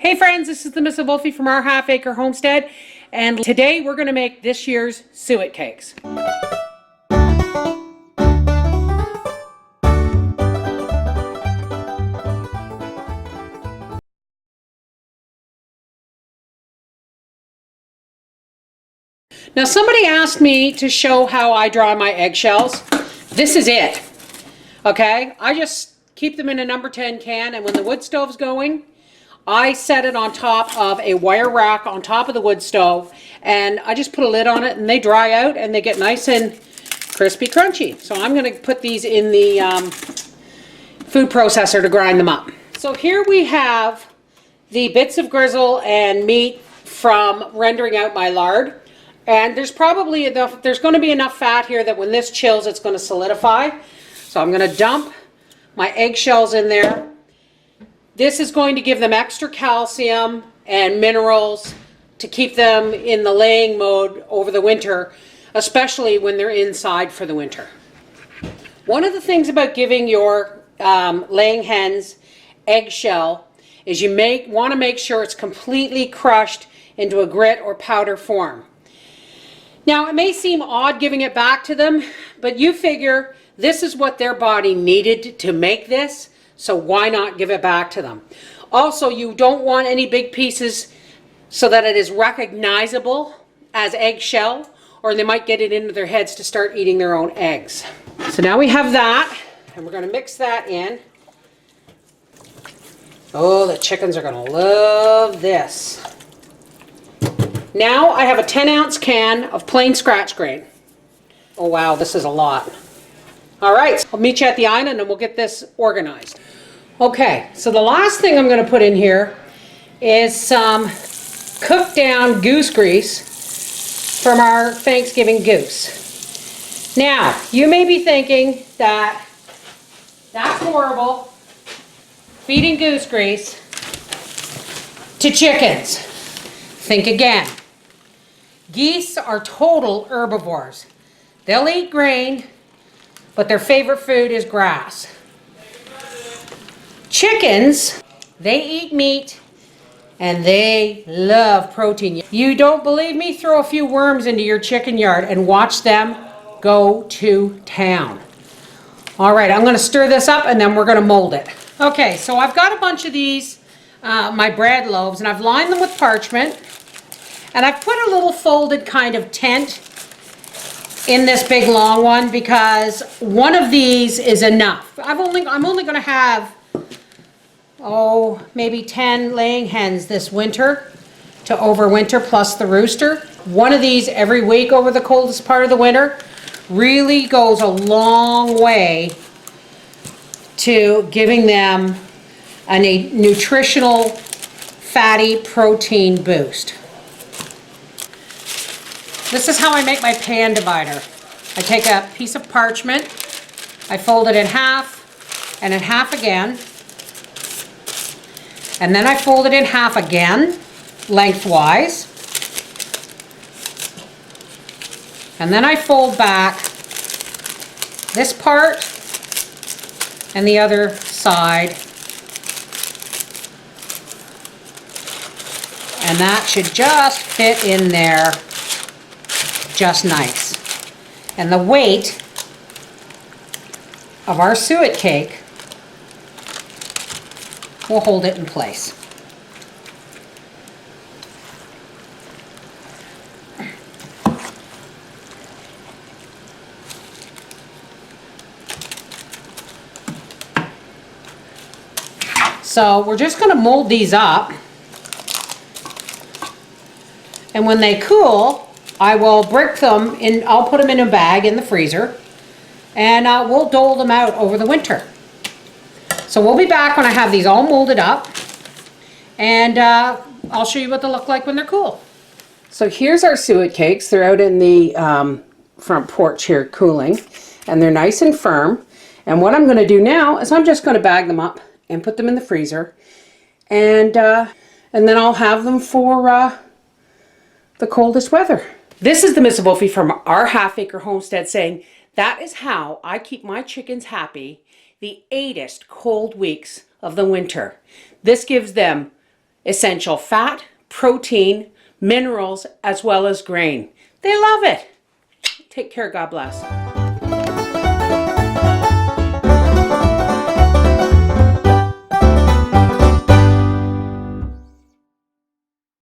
Hey friends, this is the Bev Volfie from our half acre homestead, and today we're going to make this year's suet cakes. Now somebody asked me to show how I dry my eggshells. This is it. Okay, I just keep them in a number 10 can, and when the wood stove's going, I set it on top of a wire rack on top of the wood stove, and I just put a lid on it and they dry out and they get nice and crispy crunchy. So I'm going to put these in the food processor to grind them up. So here we have the bits of grizzle and meat from rendering out my lard, and there's probably enough, there's going to be enough fat here that when this chills it's going to solidify. So I'm going to dump my eggshells in there. This is going to give them extra calcium and minerals to keep them in the laying mode over the winter, especially when they're inside for the winter. One of the things about giving your laying hens eggshell is you want to make sure it's completely crushed into a grit or powder form. Now it may seem odd giving it back to them, but you figure this is what their body needed to make this. So why not give it back to them? Also, you don't want any big pieces so that it is recognizable as eggshell, or they might get it into their heads to start eating their own eggs. So now we have that, and we're going to mix that in. Oh, the chickens are going to love this. Now I have a 10-ounce can of plain scratch grain. Oh wow, this is a lot. All right, I'll meet you at the island and we'll get this organized. Okay, so the last thing I'm going to put in here is some cooked down goose grease from our Thanksgiving goose. Now, you may be thinking that that's horrible, feeding goose grease to chickens. Think again. Geese are total herbivores. They'll eat grain, but their favorite food is grass. Chickens, they eat meat and they love protein. You don't believe me? Throw a few worms into your chicken yard and watch them go to town. All right, I'm going to stir this up and then we're going to mold it. Okay, so I've got a bunch of these, my bread loaves, and I've lined them with parchment. And I've put a little folded kind of tent in this big long one because one of these is enough. I'm only going to have, maybe 10 laying hens this winter to overwinter, plus the rooster. One of these every week over the coldest part of the winter really goes a long way to giving them a nutritional, fatty protein boost. This is how I make my pan divider. I take a piece of parchment, I fold it in half and in half again, and then I fold it in half again, lengthwise, and then I fold back this part and the other side, and that should just fit in there just nice. And the weight of our suet cake will hold it in place. So we're just going to mold these up, and when they cool, I will brick them in. I'll put them in a bag in the freezer, and we'll dole them out over the winter. So we'll be back when I have these all molded up, and I'll show you what they look like when they're cool. So here's our suet cakes. They're out in the front porch here cooling, and they're nice and firm. And what I'm going to do now is I'm just going to bag them up and put them in the freezer, and then I'll have them for the coldest weather. This is the Bev Volfie from our half acre homestead saying, that is how I keep my chickens happy the 8th cold weeks of the winter. This gives them essential fat, protein, minerals, as well as grain. They love it. Take care. God bless.